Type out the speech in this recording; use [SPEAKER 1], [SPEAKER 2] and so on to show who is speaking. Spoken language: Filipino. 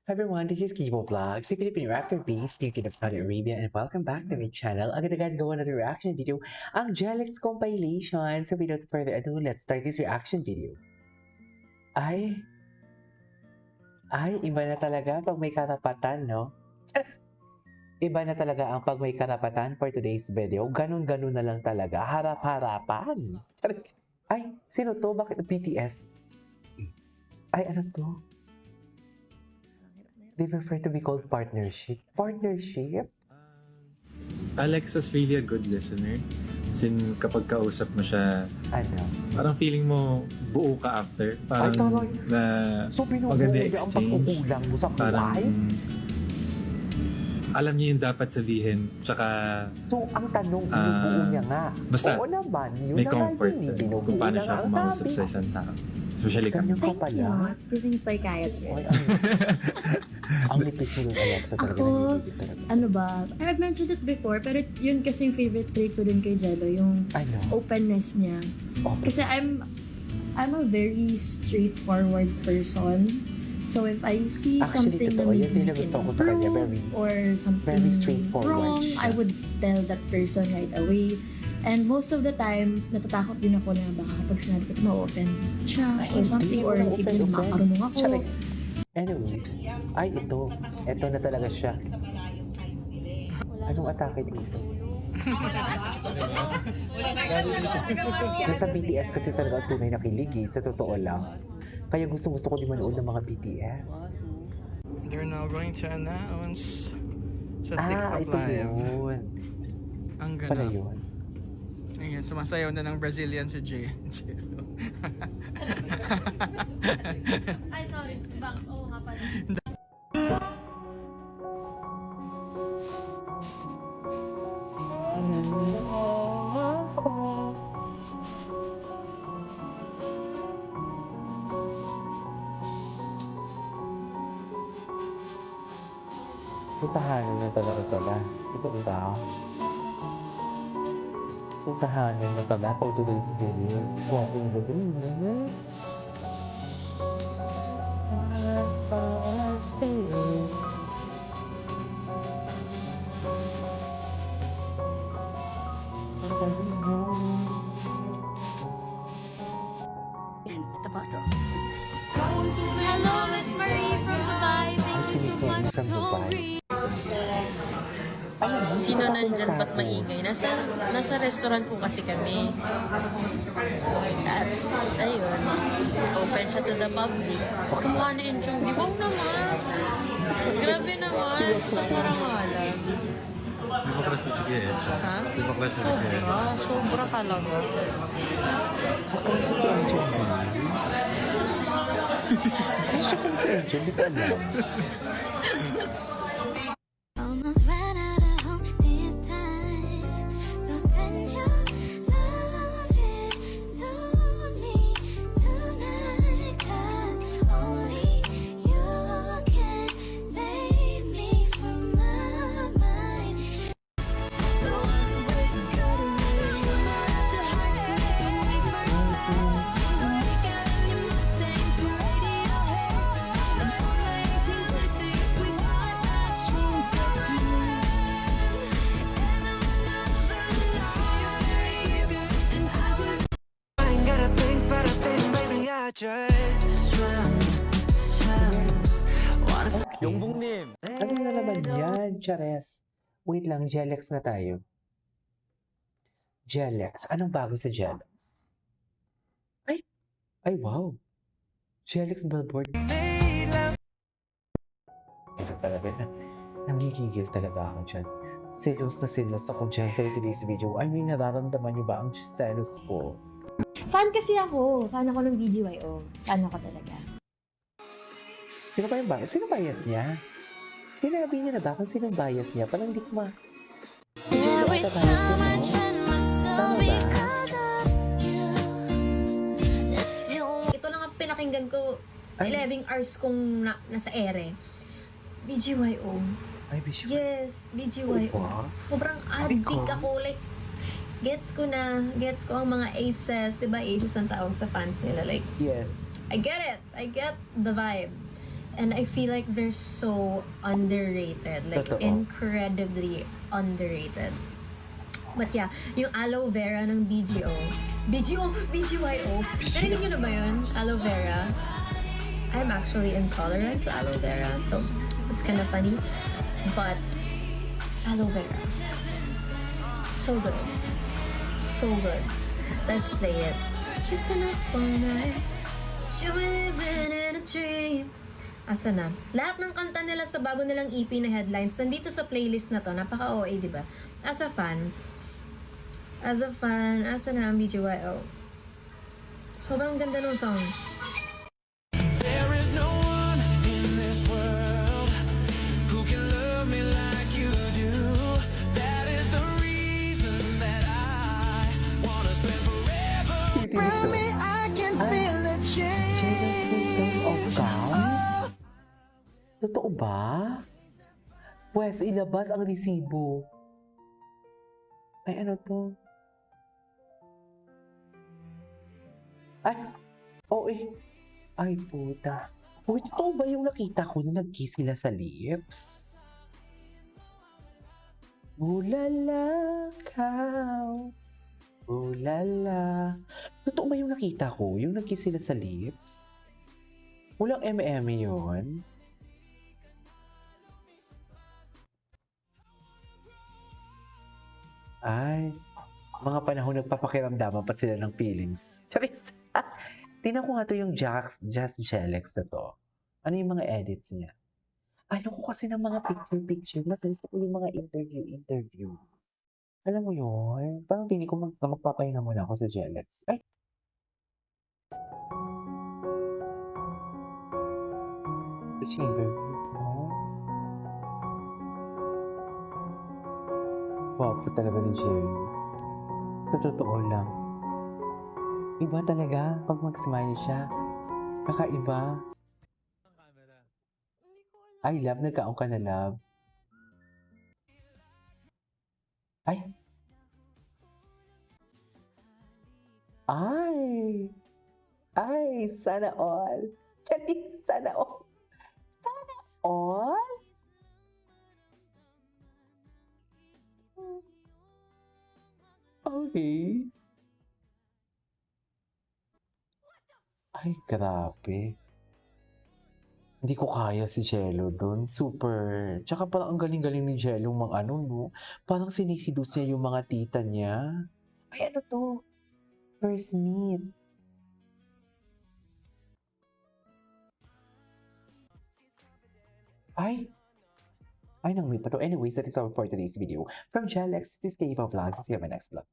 [SPEAKER 1] Hi everyone, this is Kibo Vlog, si Filipino actor based in Kingdom of Saudi Arabia, and welcome back to my channel. Agad-agad gawa na reaction video, ang Jelex compilation. So without further ado, let's start this reaction video. Ay, iba na talaga pag may karapatan, no? Iba na talaga ang pag may karapatan for today's video. Ganun-ganun na lang talaga, harap-harapan. Ay, sino to? Bakit BTS? Ay, ano to? They prefer to be called partnership. Partnership?
[SPEAKER 2] Alex is really a good listener. Sin kapag kausap mo siya,
[SPEAKER 1] Ano?
[SPEAKER 2] parang feeling mo buo ka after. Parang
[SPEAKER 1] talaga.
[SPEAKER 2] na
[SPEAKER 1] So,
[SPEAKER 2] maganda
[SPEAKER 1] pinuhuli ang
[SPEAKER 2] exchange.
[SPEAKER 1] pagkukulang mo sa
[SPEAKER 2] Parang
[SPEAKER 1] buhay?
[SPEAKER 2] alam niya yung dapat sabihin. Tsaka
[SPEAKER 1] So, ang tanong, binubuo niya nga.
[SPEAKER 2] basta,
[SPEAKER 1] Oo naman, yun
[SPEAKER 2] may
[SPEAKER 1] na nga
[SPEAKER 2] comfort
[SPEAKER 1] yun,
[SPEAKER 2] kung
[SPEAKER 1] binubuo
[SPEAKER 2] paano
[SPEAKER 1] na
[SPEAKER 2] siya
[SPEAKER 1] nga ang
[SPEAKER 2] kumausap
[SPEAKER 1] sabi.
[SPEAKER 2] sa isang tao. Especially kami.
[SPEAKER 1] Ganyan ka
[SPEAKER 3] Thank
[SPEAKER 1] pala.
[SPEAKER 3] you. Giving psychiatrist.
[SPEAKER 1] Ay, ang nipis mo yung Alexa talaga
[SPEAKER 3] Ako,
[SPEAKER 1] nangyayari talaga.
[SPEAKER 3] Ano ba? I've mentioned it before, pero yun kasi yung favorite trait ko din kay Jello, yung
[SPEAKER 1] Ano?
[SPEAKER 3] openness niya.
[SPEAKER 1] Okay.
[SPEAKER 3] Kasi I'm a very straightforward person. So if I see
[SPEAKER 1] Actually,
[SPEAKER 3] something
[SPEAKER 1] totoo.
[SPEAKER 3] na
[SPEAKER 1] Yan din
[SPEAKER 3] maybe
[SPEAKER 1] nagustuhan ko sa kanya.
[SPEAKER 3] or something
[SPEAKER 1] very straightforward
[SPEAKER 3] wrong,
[SPEAKER 1] siya.
[SPEAKER 3] I would tell that person right away. And most of the time, natatakot din ako na baka kapag sinabi ko, ma-offend siya
[SPEAKER 1] Ay,
[SPEAKER 3] or something,
[SPEAKER 1] hindi
[SPEAKER 3] or
[SPEAKER 1] mo
[SPEAKER 3] isipin
[SPEAKER 1] na-offend.
[SPEAKER 3] makarunong ako.
[SPEAKER 1] Charing. Anyways, ay ito. Ito na talaga siya. Anong atake dito? Nasa BTS kasi talaga ang tunay na kiligid, sa totoo lang. Kaya gusto ko din manood ng mga BTS.
[SPEAKER 4] They're now going to announce sa TikTok
[SPEAKER 1] Ito
[SPEAKER 4] Live.
[SPEAKER 1] yun.
[SPEAKER 4] Ang
[SPEAKER 1] Pala
[SPEAKER 4] ganap.
[SPEAKER 1] yun.
[SPEAKER 4] Ayan, sumasayaw na ng Brazilian si Jay.
[SPEAKER 5] Ay, sorry. Bangs. Oo nga pala.
[SPEAKER 1] Tahanan na talaga pala. Ito ba? So, tahanan na pala for today's video. Walking the room.
[SPEAKER 5] Hello, Miss Marie from Dubai. Thank you so much.
[SPEAKER 1] From Dubai.
[SPEAKER 6] Sino nandyan ba't maingay? Nasa restaurant po kasi kami. At ayun, open siya to the public. Kumukha ni Enchong, di wow naman. Grabe naman, sa karangalan.
[SPEAKER 2] Di ba crush mo sige eh?
[SPEAKER 6] Ha?
[SPEAKER 2] Di ba crush mo sige?
[SPEAKER 6] Sobra talaga.
[SPEAKER 1] Kasi si Angel naman. Kasi kung si Angel, di ko alam.
[SPEAKER 5] Almost ran out of hope this time. So send your loving to me tonight. 'Cause only you can save me from my mind. The one way to go to summer after high school when we first met. Break out a new Mustang to Radiohead. And on my 18th birthday, we got matching tattoos. And another is to stay alive. And I just
[SPEAKER 7] I ain't gotta think, but I think, baby, I just swim.
[SPEAKER 2] Yongbong님!
[SPEAKER 1] Ano na naman yan, Chares? Wait lang, Jelex na tayo. Jelex. Anong bago sa Jelex? Ay wow. Jelex billboard. Ito talaga na. Nangigigil talaga ako dyan. Silos ako dyan for today's video. I mean, nararamdaman niyo ba ang selos ko?
[SPEAKER 3] Fan kasi ako. Fan ako ng BGYO. Fan ako talaga.
[SPEAKER 1] Sino ba yung bias? Sino bias niya? Sinabi niya na ba kung sino bias niya? Parang hindi ko ma...
[SPEAKER 5] every
[SPEAKER 1] Ata bias
[SPEAKER 5] time I
[SPEAKER 1] niya, no?
[SPEAKER 5] train myself
[SPEAKER 1] Tama ba?
[SPEAKER 5] because of you. If you
[SPEAKER 8] Ito lang ang pinakinggan ko sa
[SPEAKER 1] Ay.
[SPEAKER 8] 11 hours kong nasa ere. BGYO.
[SPEAKER 1] Ay, Bishop.
[SPEAKER 8] Yes, BGYO.
[SPEAKER 1] Wow.
[SPEAKER 8] Sobrang addict ako. Like, gets ko ang mga aces. Diba aces ang tawag sa fans nila? Like,
[SPEAKER 1] Yes.
[SPEAKER 8] I get it. I get the vibe. And I feel like they're so underrated. Like,
[SPEAKER 1] Totoo.
[SPEAKER 8] incredibly underrated. But yeah, yung aloe vera ng BGO. BGYO. Narinig nyo na ba yun? Aloe vera. I'm actually intolerant to aloe vera. So, it's kind of funny. But, aloe vera. So good. So good. Let's play it. You've been up all night. You were living in a dream. Asa na? Lahat ng kanta nila sa bago nilang EP na headlines nandito sa playlist na to. Napaka-OA, di ba? As a fan, asa na ang BGYO? Sobrang ganda ng song.
[SPEAKER 7] There is no one in this world who can love me like you do. That is the reason that I wanna spend forever. Around me, I can feel the change.
[SPEAKER 1] of God? Totoo ba? Wes, ilabas ang resibo. Ay, ano to? Ay, oo eh. Ay, puta. Uy, totoo ba yung nakita ko na nag-kiss sila sa lips? Ulala, cow. Ulala. Totoo ba yung nakita ko? Yung nag-kiss sila sa lips? Walang eme-eme yun? Ay, mga panahon nagpapakiramdaman pa sila ng feelings. Charis! Tingnan ko nga to yung Just Jelex na to. Ano yung mga edits niya? Ayoko kasi ng mga picture-picture. Mas gusto ko yung mga interview. Alam mo yun? Parang pili ko magpapahinga muna ako sa Jelex. Ay! The chamber. Wapo talaga ni Jerry. Sa totoo lang. Iba talaga pag mag-smile siya. Kakaiba. Ay, love. Nagkaon ka na, love. Ay! Ay! Ay! Sana all! Charis! Sana all! Sana all? Okay. Ay, grabe. Hindi ko kaya si Jello doon. Super. Tsaka parang ang galing-galing ni Jello mga ano, no? Parang sinisidus niya yung mga tita niya. Ay, ano to? First meet. Ay! Ay, nang may pa to. Anyways, that is all for today's video. From Jelex, this is Kayva Vlogs. See you on my next vlog.